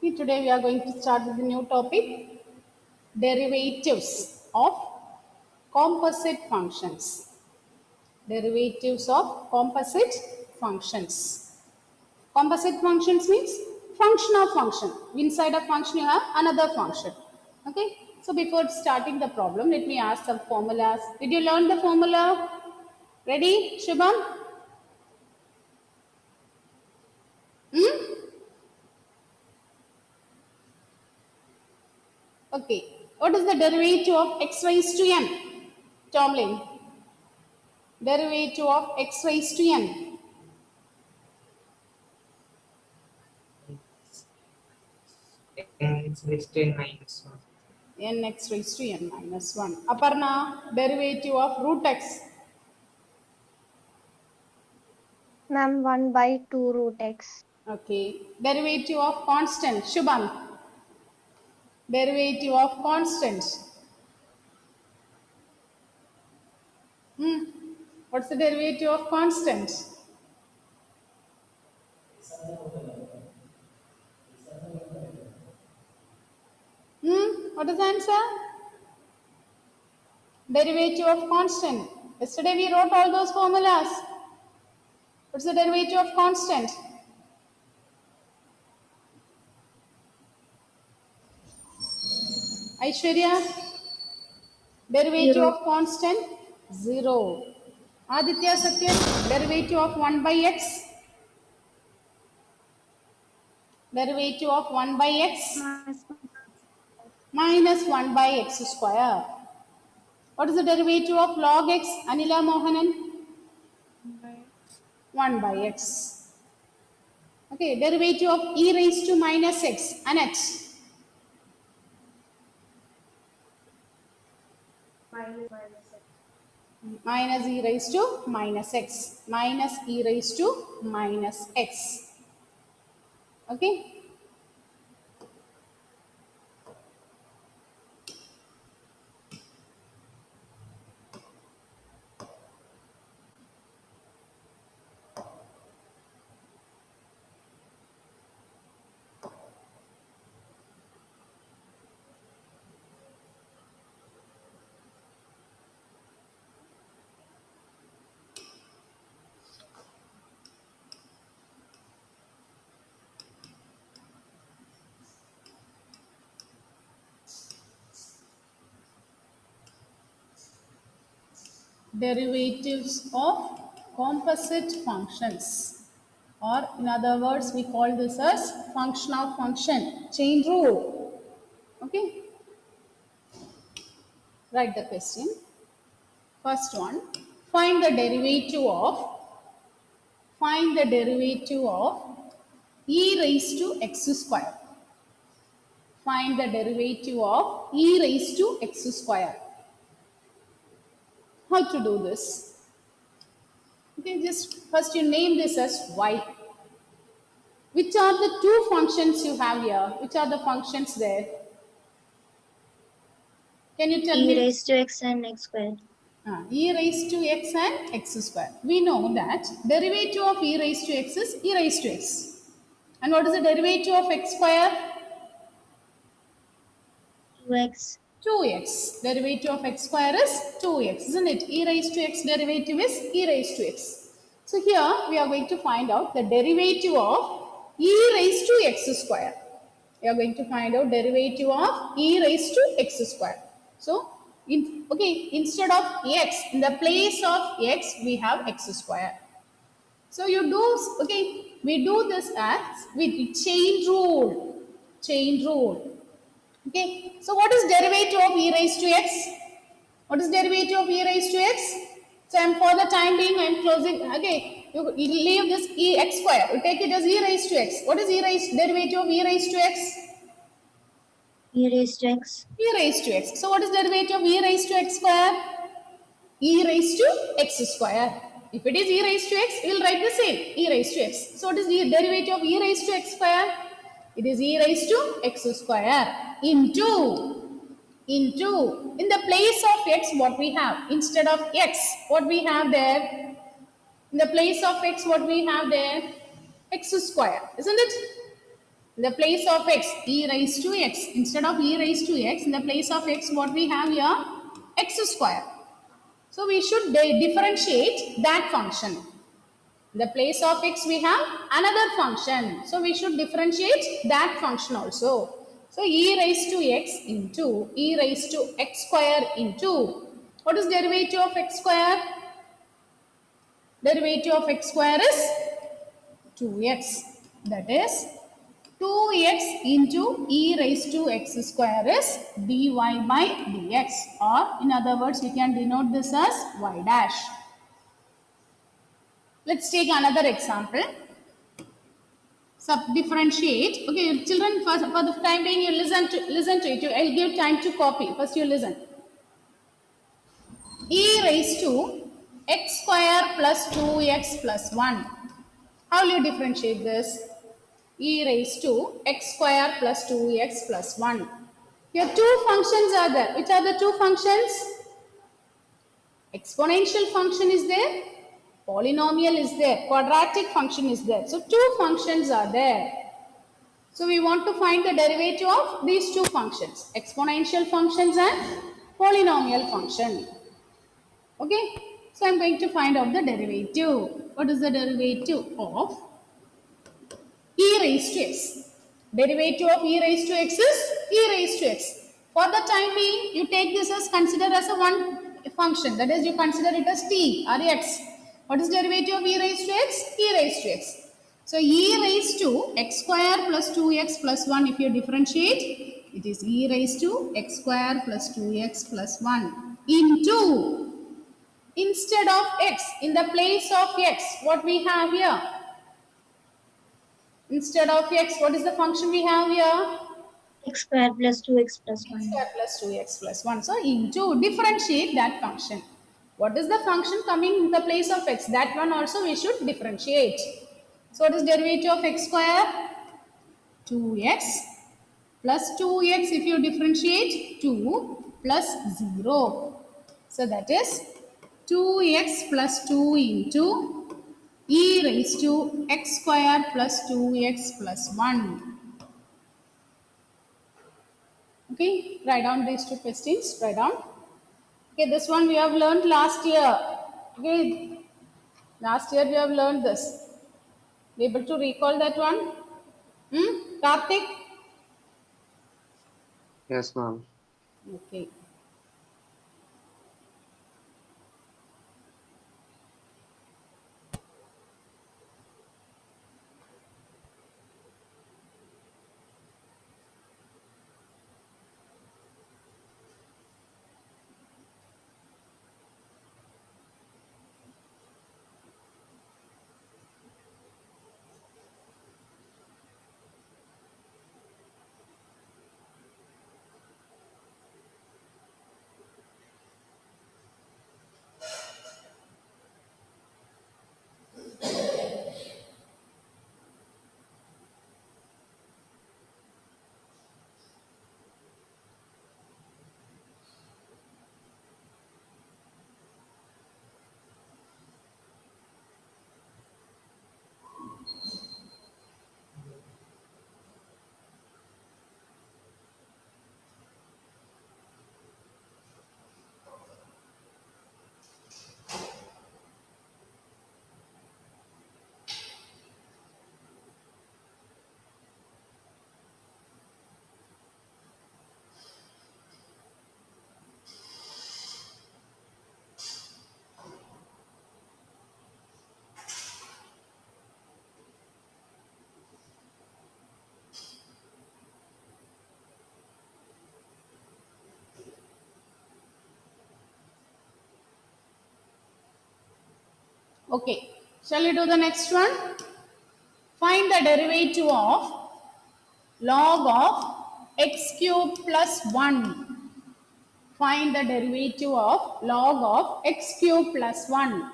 Okay, today we are going to start with a new topic, derivatives of composite functions. Derivatives of composite functions. Composite functions means function of function. Inside a function you have another function. Okay, so before starting the problem, let me ask some formulas. Did you learn the formula? Ready, Shubham? Okay. What is the derivative of x raised to n? Tomlin. Derivative of x raised to n. X raised to n minus 1. N x raised to n minus 1. Aparna, derivative of root x. Ma'am, 1 by 2 root x. Okay. Derivative of constant. Shubham. Derivative of constant. What's the derivative of constant? What is the answer? Derivative of constant. Yesterday we wrote all those formulas. What's the derivative of constant? Aishwarya, derivative 0. of constant 0. Aditya Satyan, derivative of 1 by x. Derivative of 1 by x minus 1 by x square. What is the derivative of log x? Anila Mohanan, 1 by x. Okay, derivative of e raised to minus x. Anat, minus e raised to minus x. Minus e raised to minus x. Okay. Derivatives of composite functions, or in other words we call this as function of function, chain rule. Okay, write the question. First one, find the derivative of e raised to x square. Find the derivative of e raised to x square. How to do this? Okay, just first you name this as y. Which are the two functions you have here? Which are the functions there? Can you tell E me? raised to x and x squared. E raised to x and x square. We know that derivative of e raised to x is e raised to x. And what is the derivative of x square? 2x. 2x. Derivative of x square is 2x, isn't it? E raised to x derivative is e raised to x. So here we are going to find out the derivative of e raised to x square. We are going to find out derivative of e raised to x square. So, instead of x, in the place of x, we have x square. So you do, okay, we do this as with chain rule. Chain rule. Okay, so what is derivative of e raised to x? What is derivative of e raised to x? So for the time being, I am closing. Okay, you leave this e x square. You take it as e raised to x. What is derivative of e raised to x? E raised to x. E raised to x. So what is derivative of e raised to x square? E raised to x square. If it is e raised to x, we will write the same, e raised to x. So what is the derivative of e raised to x square? It is e raised to x square into in the place of x what we have, instead of x what we have there, in the place of x what we have there, x square, isn't it? In the place of x, e raised to x. Instead of e raised to x, in the place of x, what we have here? X square. So we should differentiate that function. In the place of x, we have another function. So we should differentiate that function also. So e raised to x into e raised to x square into, what is derivative of x square? Derivative of x square is 2x. That is 2x into e raised to x square is dy by dx, or in other words we can denote this as y dash. Let's take another example. Differentiate. Okay, children, for the time being you listen to it. I'll give time to copy. First you listen. E raised to x square plus 2x plus 1. How will you differentiate this? E raised to x square plus 2x plus 1. Here two functions are there. Which are the two functions? Exponential function is there, polynomial is there, quadratic function is there. So two functions are there. So we want to find the derivative of these two functions, exponential functions and polynomial function. Okay, so I'm going to find out the derivative. What is the derivative of e raised to x? Derivative of e raised to x is e raised to x. For the time being, you take this as consider as a one function. That is, you consider it as t or x. What is derivative of e raised to x? E raised to x. So e raised to x square plus 2x plus 1, if you differentiate, it is e raised to x square plus 2x plus 1 into, instead of x, in the place of x, what we have here? Instead of x, what is the function we have here? X square plus 2x plus X 1. square plus 2x plus 1. So into, differentiate that function. What is the function coming in the place of x? That one also we should differentiate. So what is derivative of x square? 2x plus 2x, if you differentiate, 2 plus 0. So that is 2x plus 2 into e raised to x square plus 2x plus 1. Okay, write down these two questions. Write down. Okay, this one we have learned last year. Okay, last year we have learned this. Be able to recall that one? Karthik? Yes, ma'am. Okay. Okay. Shall we do the next one? Find the derivative of log of x cube plus 1. Find the derivative of log of x cube plus 1.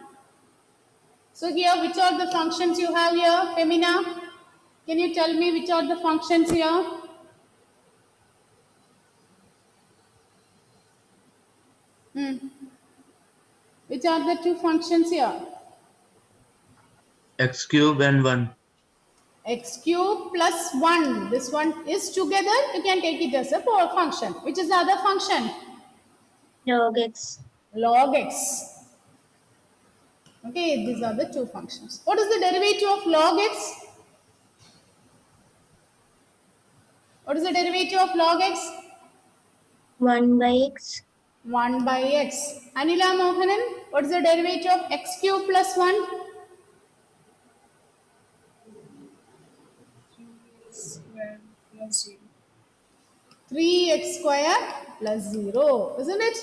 So here, which are the functions you have here, Femina? Can you tell me which are the functions here? Which are the two functions here? X cube and 1. x cube plus 1. This one is together. You can take it as a function. Which is the other function? Log x. Log x. Okay, these are the two functions. What is the derivative of log x? What is the derivative of log x? 1 by x. 1 by x. Anila Mohanan, what is the derivative of x cube plus 1? 3x square plus 0, isn't it?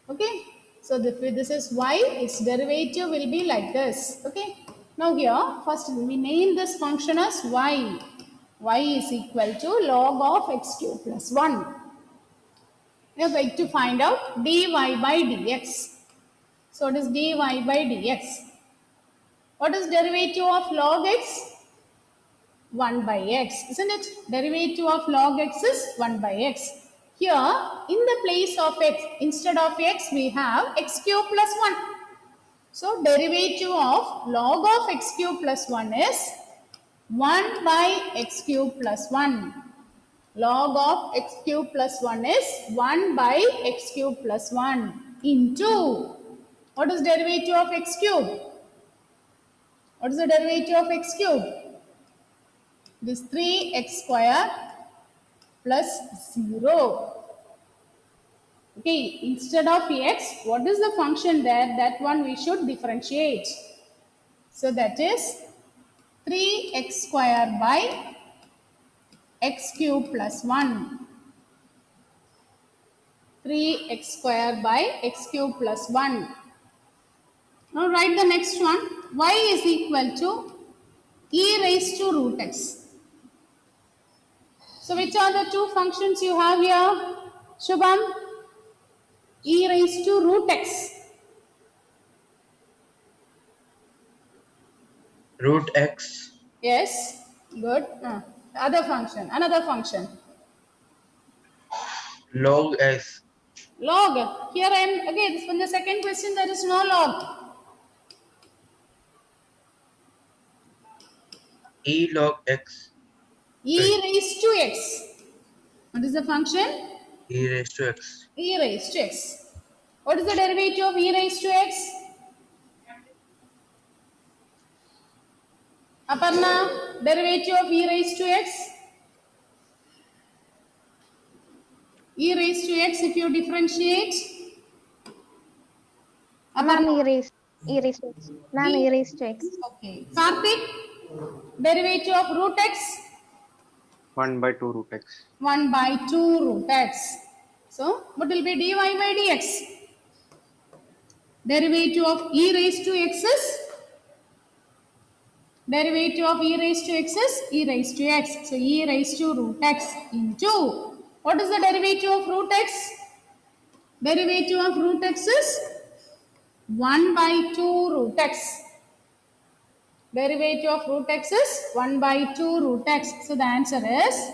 Okay, so this is y, its derivative will be like this. Okay, now here first we name this function as y. Y is equal to log of x cube plus 1. We are going to find out dy by dx. So it is dy by dx. What is derivative of log x? 1 by x, isn't it? Derivative of log x is 1 by x. Here, in the place of x, instead of x, we have x cube plus 1. So, derivative of log of x cube plus 1 is 1 by x cube plus 1. Log of x cube plus 1 is 1 by x cube plus 1 into, what is derivative of x cube? What is the derivative of x cube? This 3x square plus 0. Okay, instead of x, what is the function there? That one we should differentiate. So that is 3x square by x cube plus 1. 3x square by x cube plus 1. Now write the next one. Y is equal to e raised to root x. So which are the two functions you have here? Shubham? E raised to root x. Root x. Yes, good. Other function, another function. Log s. Log. Here I am, again, from the second question, there is no log. E log x. E raised to x. What is the function? E raised to x. E raised to x. What is the derivative of e raised to x? Aparna, derivative of e raised to x? E raised to x if you differentiate. Ma'am, Aparna. erase to x. Ma'am, erase to x. Okay. Karthik, derivative of root x? 1 by 2 root x. 1 by 2 root x. So, what will be dy by dx? Derivative of e raised to x is? Derivative of e raised to x is e raised to x. So, e raised to root x into, what is the derivative of root x? Derivative of root x is 1 by 2 root x. Derivative of root x is 1 by 2 root x. So, the answer is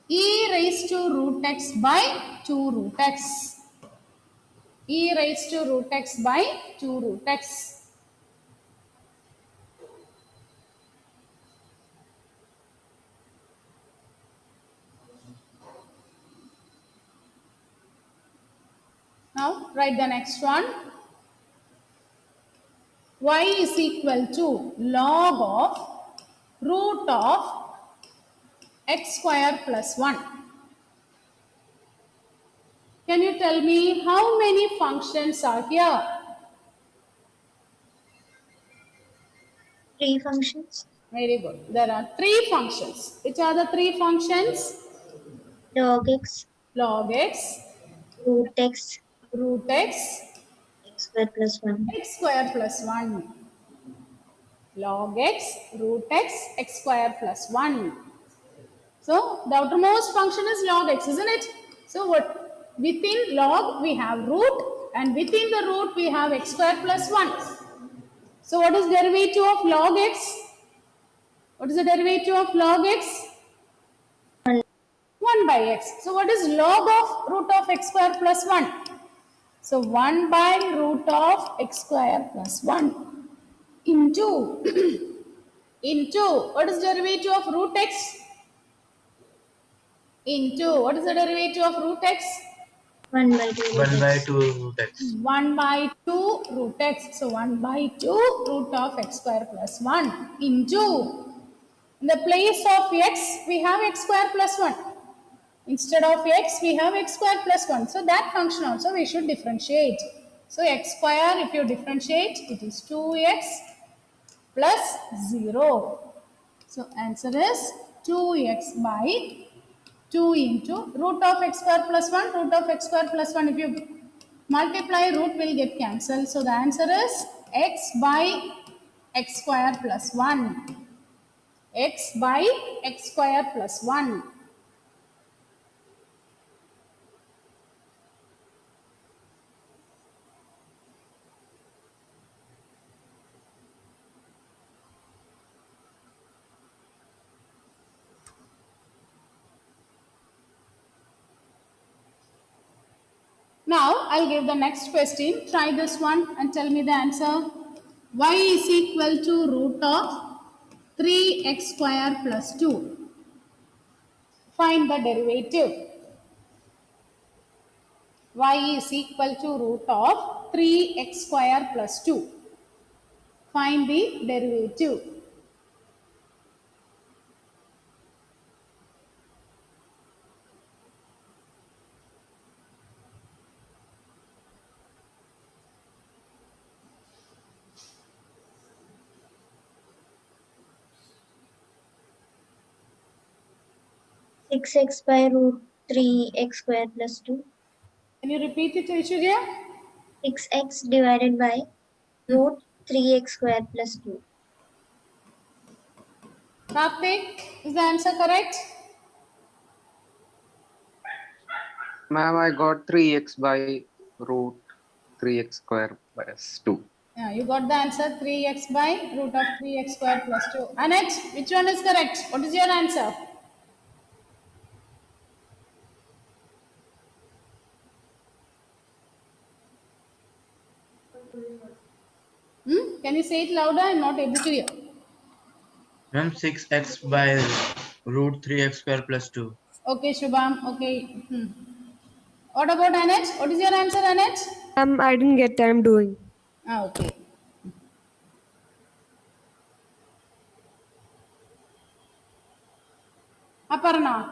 e raised to root x by 2 root x. E raised to root x by 2 root x. Now write the next one. Y is equal to log of root of x square plus 1. Can you tell me how many functions are here? 3 functions. Very good. There are 3 functions. Which are the 3 functions? Log x, Log x, root x, root x, x square plus 1. x square plus 1. Log x, root x, x square plus 1. So, the outermost function is log x, isn't it? So, what within log we have root, and within the root we have x square plus 1. So, what is derivative of log x? What is the derivative of log x? 1 by x. So, what is log of root of x square plus 1? So, 1 by root of x square plus 1 into into, what is derivative of root x? Into, what is the derivative of root x? 1 by 2 root 1 by x. 2 root x. 1 by 2 root x. So 1 by 2 root of x square plus 1 into, in the place of x, we have x square plus 1. Instead of x, we have x square plus 1. So that function also we should differentiate. So x square, if you differentiate, it is 2x plus 0. So answer is 2x by 2 into root of x square plus 1, root of x square plus 1. If you multiply, root will get cancelled. So the answer is x by x square plus 1. X by x square plus 1. Now I'll give the next question. Try this one and tell me the answer. Y is equal to root of 3x square plus 2. Find the derivative. Y is equal to root of 3x square plus 2. Find the derivative. Six x by root 3x square plus 2. Can you repeat it, Aishwarya? 6x divided by root 3x square plus 2. Karthik, is the answer correct? Ma'am, I got 3x by root 3x square plus 2. Yeah, you got the answer 3x by root of 3x square plus 2. Annette, which one is correct? What is your answer? Can you say it louder? I'm not able to hear. Ma'am, 6x by root 3x square plus 2. Okay, Shubham. Okay. What about Annette? What is your answer, Annette? I didn't get I'm doing. Okay. Aparna.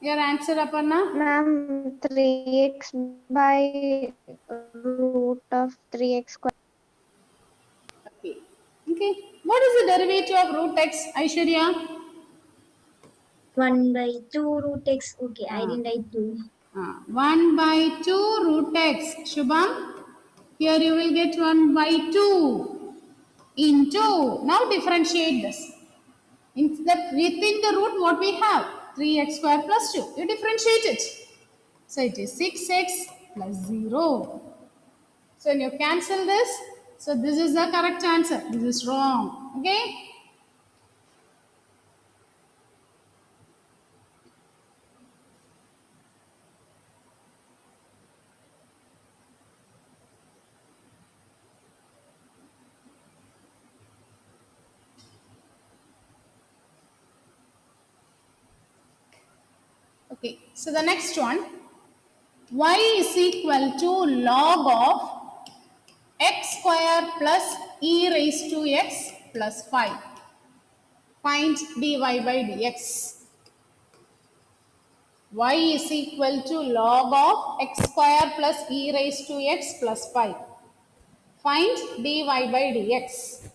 Your answer, Aparna? Ma'am, 3x by root of 3x square. Okay. Okay. What is the derivative of root x, Aishwarya? 1 by 2 root x. Okay, I didn't write 2. 1 by 2 root x. Shubham? Here you will get 1 by 2 into. Now differentiate this. Within the root, what we have? 3x square plus 2. You differentiate it. So it is 6x plus 0. So when you cancel this, so this is the correct answer. This is wrong. Okay? Okay. So the next one. Y is equal to log of x square plus e raised to x plus 5. Find dy by dx. Y is equal to log of x square plus e raised to x plus 5. Find dy by dx.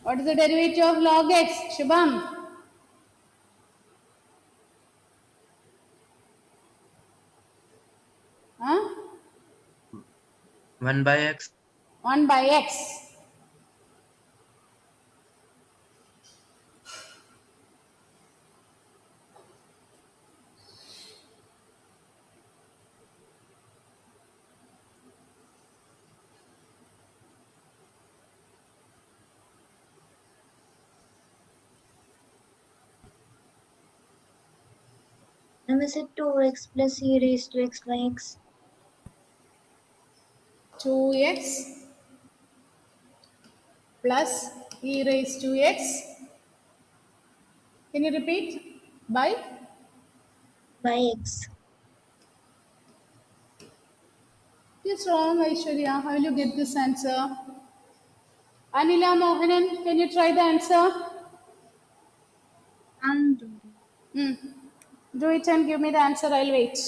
What is the derivative of log x? Shubham? 1 by x. 1 by x. Ma'am, is it 2x plus e raised to x by x? 2x plus e raised to x. Can you repeat? By? By x. It is wrong, Aishwarya. How will you get this answer? Anila Mohanan, can you try the answer? Hmm. Do it and give me the answer. I'll wait.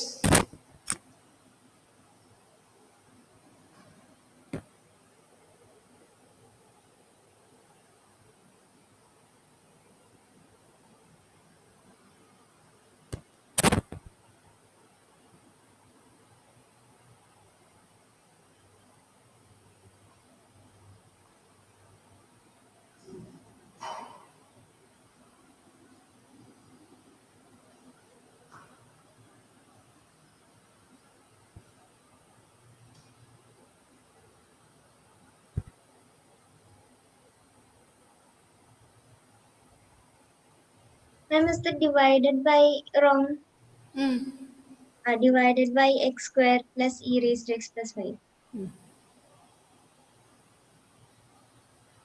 Ma'am, is the divided by wrong? Hmm. Divided by x square plus e raised to x plus 5.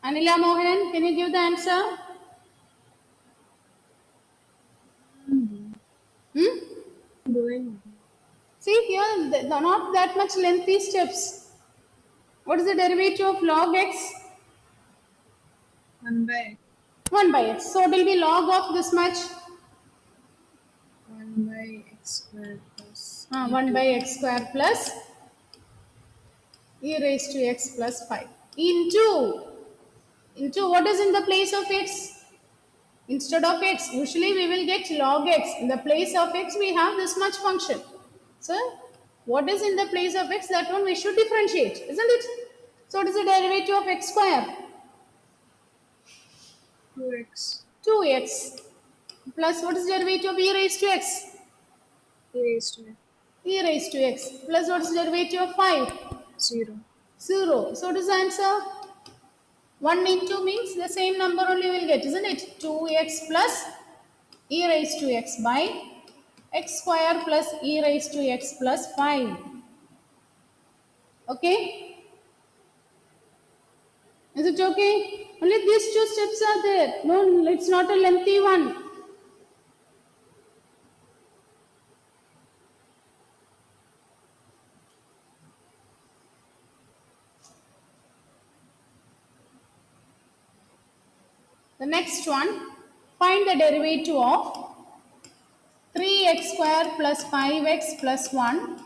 Anila Mohanan, can you give the answer? Hmm? See here, not that much lengthy steps. What is the derivative of log x? 1 by 1 by x. So it will be log of this much. 1 by x square plus 1 by x square plus e raised to x plus 5 into what is in the place of x? Instead of x, usually we will get log x. In the place of x, we have this much function. So, what is in the place of x? That one we should differentiate, isn't it? So, what is the derivative of x square? 2x 2x plus what is the derivative of e raised to x? e raised to E raised to x plus what is the derivative of 5? 0. 0. So, what is the answer? 1 into means the same number only will get, isn't it? 2x plus e raised to x by x square plus e raised to x plus 5. Okay? Is it okay? Only these two steps are there. No, it's not a lengthy one. The next one, find the derivative of 3x square plus 5x plus 1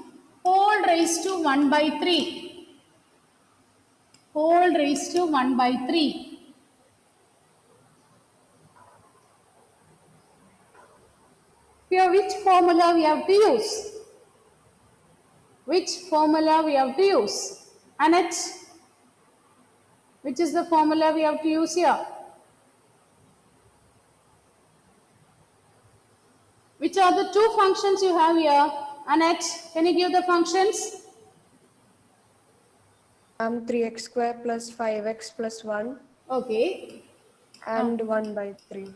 whole raised to 1 by 3. Whole raised to 1 by 3. Here which formula we have to use? Which formula we have to use? Annette, which is the formula we have to use here? Which are the two functions you have here? Annette, can you give the functions? 3x square plus 5x plus 1 Okay. and 1 by 3.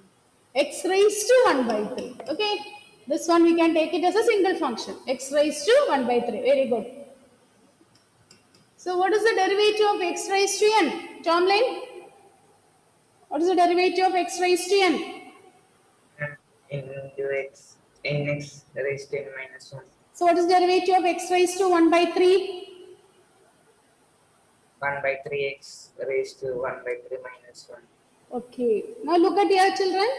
X raised to 1 by 3. Okay. This one we can take it as a single function. X raised to 1 by 3. Very good. So what is the derivative of x raised to n? Tomlin? What is the derivative of x raised to n? into x in x raised to n minus 1. So what is the derivative of x raised to 1 by 3? 1 by 3x raised to 1 by 3 minus 1. Okay. Now look at here children.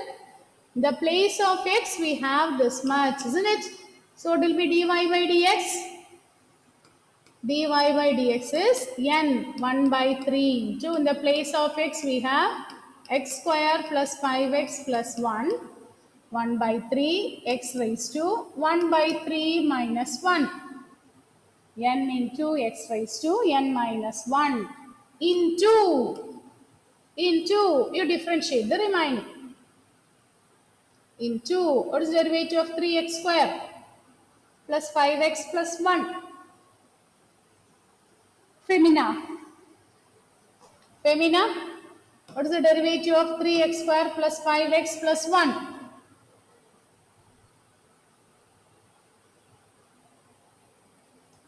The place of x we have this much, isn't it? So it will be dy by dx. dy by dx is n 1 by 3 into in the place of x we have x square plus 5x plus 1 1 by 3 x raised to 1 by 3 minus 1 n into x raised to n minus 1 into you differentiate the remaining into what is the derivative of 3x square plus 5x plus 1 Femina. Femina, what is the derivative of 3x square plus 5x plus 1?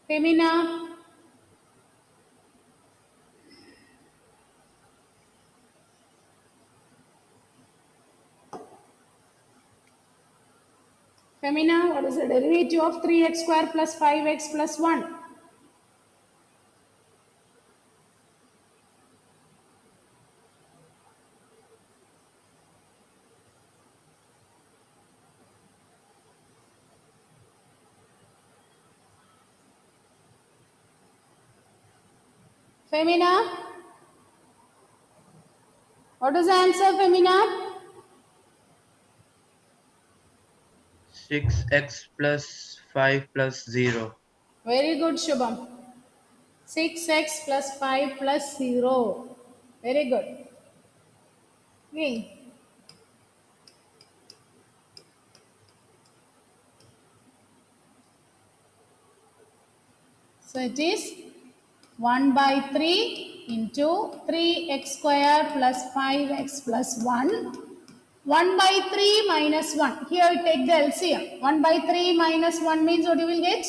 Femina. Femina, what is the derivative of 3x square plus 5x plus 1? Femina, what is the answer, Femina? 6x plus 5 plus 0. Very good, Shubham. 6x plus 5 plus 0. Very good. Okay. So it is 1 by 3 into 3x square plus 5x plus 1. 1 by 3 minus 1. Here we take the LCM. 1 by 3 minus 1 means what you will get?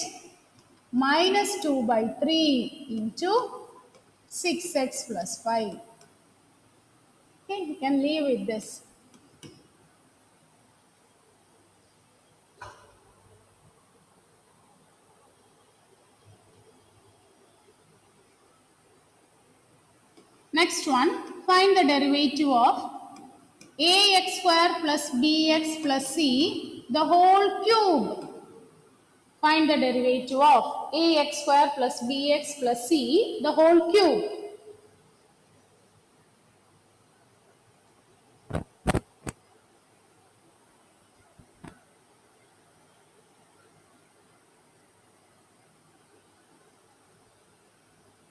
Minus 2 by 3 into 6x plus 5. Okay, you can leave with this. Next one, find the derivative of ax square plus bx plus c, the whole cube. Find the derivative of ax square plus bx plus c, the whole cube.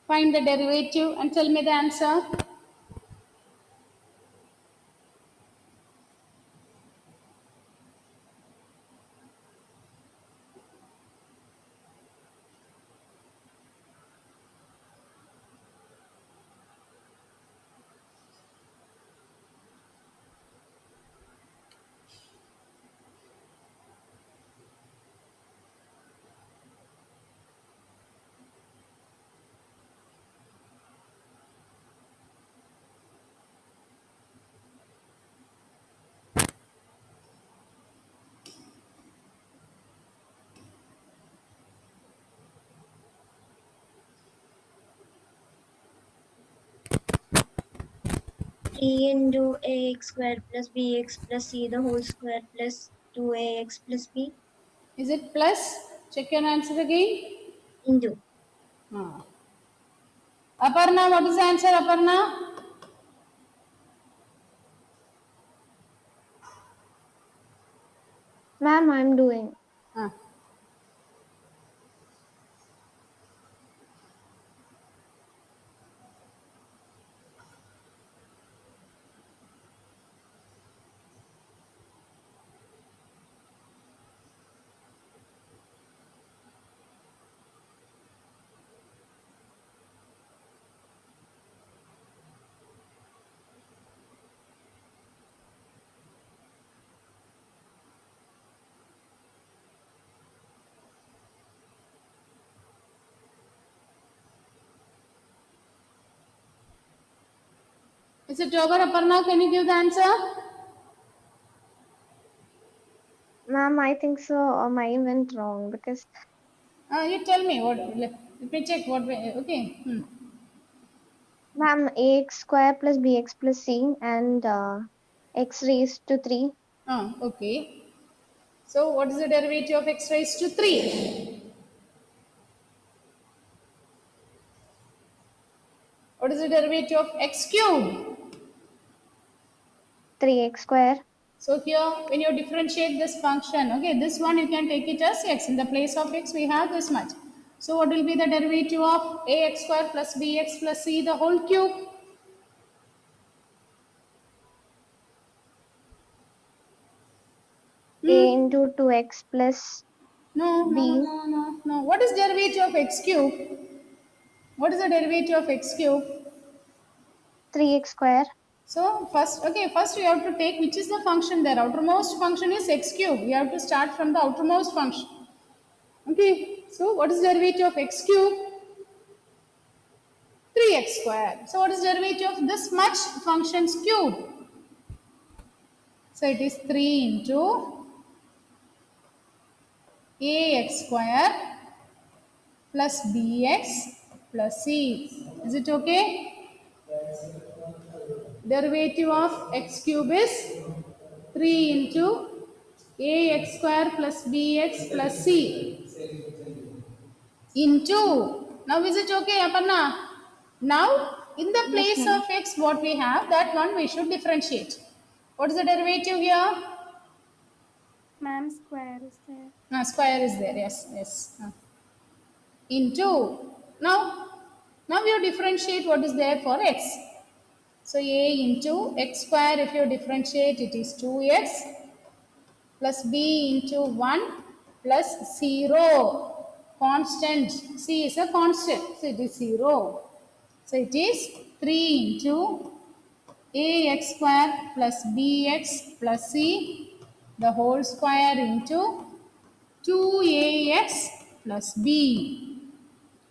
Find the derivative and tell me the answer. Three into ax square plus bx plus c the whole square plus 2ax plus b Is it plus? Check your answer again. into Aparna, what is the answer, Aparna? Ma'am, I'm doing. Ah. Is it over, Aparna? Can you give the answer? Ma'am, I think so. Mine went wrong because You tell me. Let me check what. Okay. ma'am, ax square plus bx plus c and x raised to 3. Okay. So what is the derivative of x raised to 3? What is the derivative of x cube? 3x square. So here, when you differentiate this function, okay, this one you can take it as x. In the place of x, we have this much. So what will be the derivative of ax square plus bx plus c, the whole cube? A into 2x plus b. No. What is derivative of x cube? What is the derivative of x cube? 3x square. So first we have to take which is the function there. Outermost function is x cube. We have to start from the outermost function. Okay. So what is derivative of x cube? 3x square. So what is derivative of this much function's cube? So it is 3 into ax square plus bx plus c. Is it okay? Derivative of x cube is 3 into ax square plus bx plus c into. Now is it okay, Aparna? Now in the place of x what we have, that one we should differentiate. What is the derivative here? Ma'am, square is there. Square is there, yes. Into. Now you differentiate what is there for x. So a into x square, if you differentiate, it is 2x plus b into 1 plus 0. Constant. C is a constant. So it is 0. So it is 3 into ax square plus bx plus c the whole square into 2ax plus b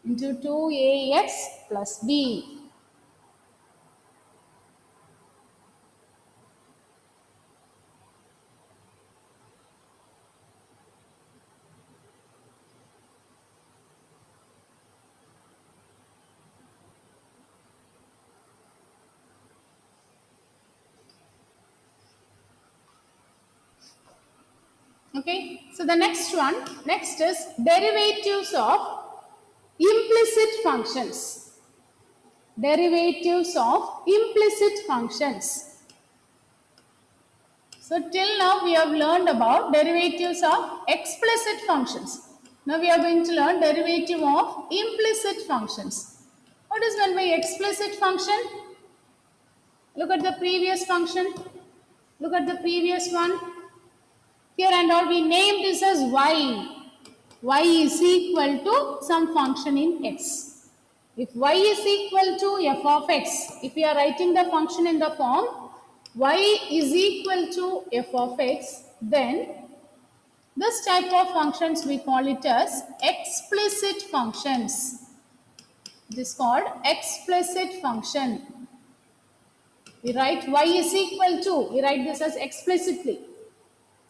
into 2ax plus b. Okay, so the next is derivatives of implicit functions. Derivatives of implicit functions. So till now we have learned about derivatives of explicit functions. Now we are going to learn derivative of implicit functions. What is meant by explicit function? Look at the previous function. Look at the previous one. Here and all we named this as y. Y is equal to some function in x. If y is equal to f of x, if we are writing the function in the form y is equal to f of x, then this type of functions we call it as explicit functions. It is called explicit function. We write y is equal to, we write this as explicitly.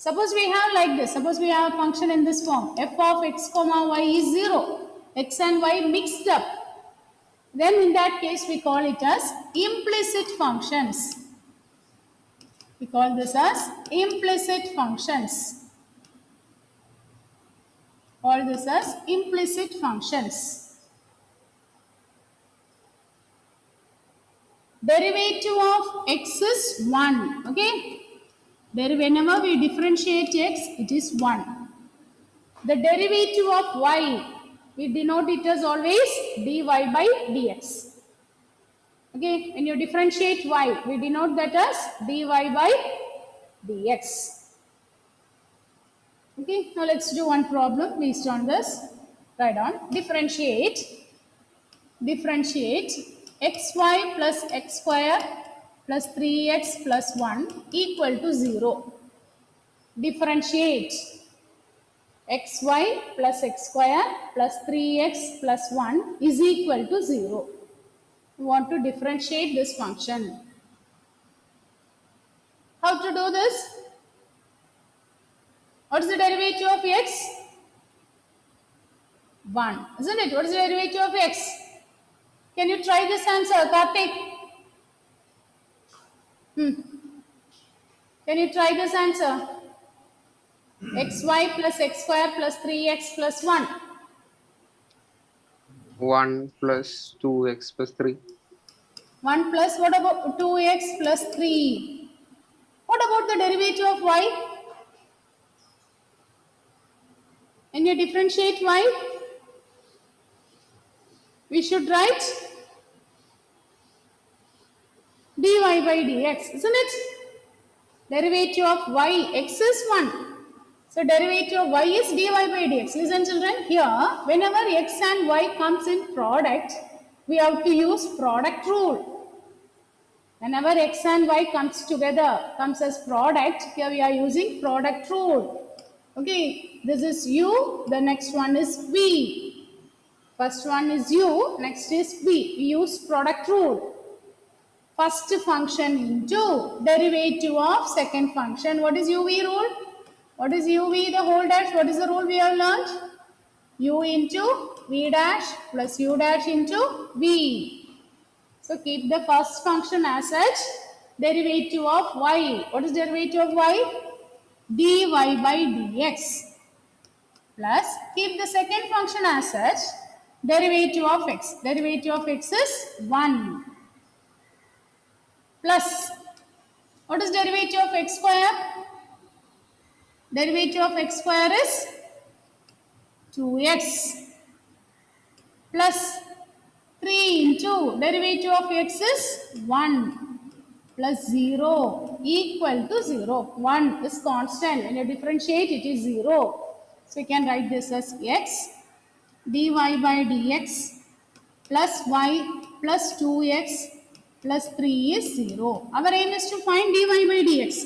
Suppose we have like this, suppose we have a function in this form, f of x comma y is 0, x and y mixed up. Then in that case we call it as implicit functions. We call this as implicit functions. Call this as implicit functions. Derivative of x is 1, okay? Whenever we differentiate x, it is 1. The derivative of y, we denote it as always dy by dx. Okay, when you differentiate y, we denote that as dy by dx. Okay, now let's do one problem based on this. Write down. Differentiate xy plus x square plus 3x plus 1 equal to 0. Differentiate xy plus x square plus 3x plus 1 is equal to 0. We want to differentiate this function. How to do this? What is the derivative of x? 1, isn't it? What is the derivative of x? Can you try this answer, Karthik? Can you try this answer? xy plus x square plus 3x plus 1. 1 plus 2x plus 3. 1 plus what about 2x plus 3? What about the derivative of y? When you differentiate y, we should write dy by dx, isn't it? Derivative of y, x is 1. So derivative of y is dy by dx. Listen children, here whenever x and y comes in product, we have to use product rule. Whenever x and y comes together, comes as product, here we are using product rule. Okay, this is u, the next one is v. First one is u, next is v. We use product rule. First function into derivative of second function. What is uv rule? What is uv the whole dash? What is the rule we have learned? U into v dash plus u dash into v. So keep the first function as such. Derivative of y. What is derivative of y? dy by dx. Plus keep the second function as such. Derivative of x. Derivative of x is 1. Plus what is derivative of x square? Derivative of x square is 2x. Plus 3 into derivative of x is 1 plus 0 equal to 0. 1 is constant. When you differentiate, it is 0. So you can write this as x dy by dx plus y plus 2x plus 3 is 0. Our aim is to find dy by dx.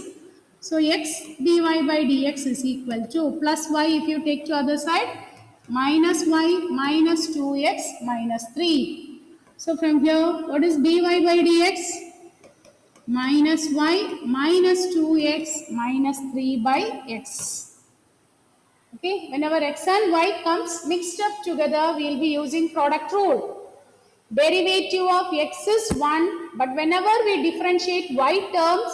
So x dy by dx is equal to plus y if you take to other side minus y minus 2x minus 3. So from here, what is dy by dx? Minus y minus 2x minus 3 by x. Okay, whenever x and y comes mixed up together, we will be using product rule. Derivative of x is 1, but whenever we differentiate y terms,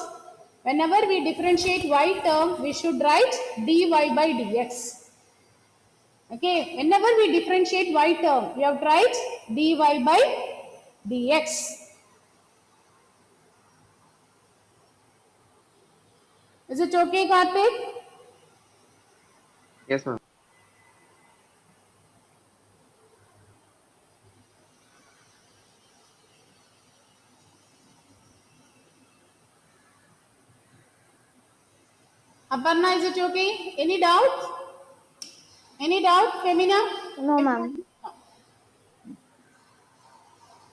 we should write dy by dx. Okay, whenever we differentiate y term, we have to write dy by dx. Is it okay, Karthik? Yes, ma'am. Aparna, is it okay? Any doubt? Any doubt, Femina? No, ma'am.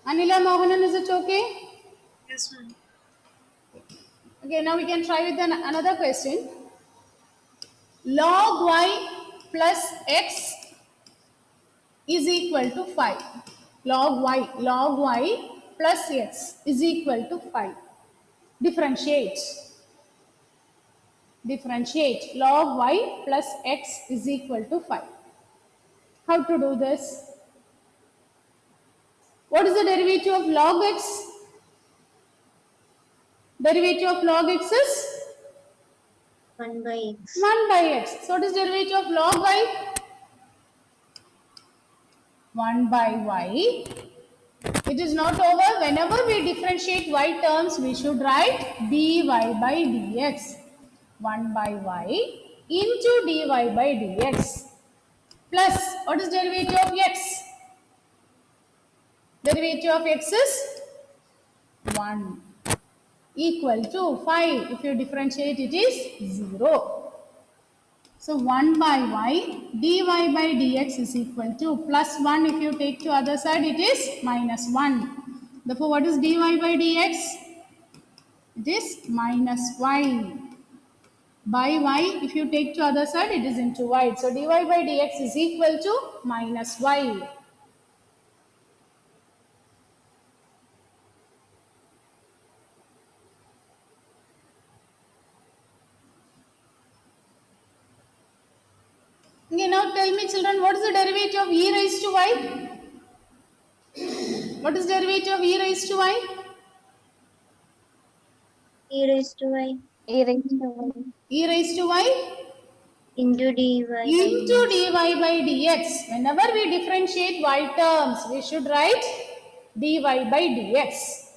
Anila Mohanan, is it okay? Yes, ma'am. Okay, now we can try with another question. Log y plus x is equal to 5. Log y plus x is equal to 5. Differentiate. Log y plus x is equal to 5. How to do this? What is the derivative of log x? Derivative of log x is 1 by x. 1 by x. So what is derivative of log y? 1 by y. It is not over. Whenever we differentiate y terms, we should write dy by dx. 1 by y into dy by dx. Plus, what is derivative of x? Derivative of x is 1 equal to 5. If you differentiate, it is 0. So 1 by y dy by dx is equal to plus 1. If you take to other side, it is minus 1. Therefore, what is dy by dx? It is minus y. By y, if you take to other side, it is into y. So dy by dx is equal to minus y. Okay, now tell me children, what is the derivative of e raised to y? What is derivative of e raised to y? E raised to y E raised to y. E raised to y into dy by into dy by dx. Whenever we differentiate y terms, we should write dy by dx.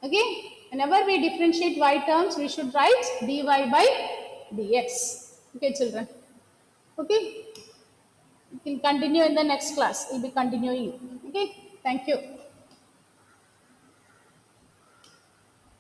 Okay, whenever we differentiate y terms, we should write dy by dx. Okay, children. Okay, we can continue in the next class. We'll be continuing. Okay, thank you.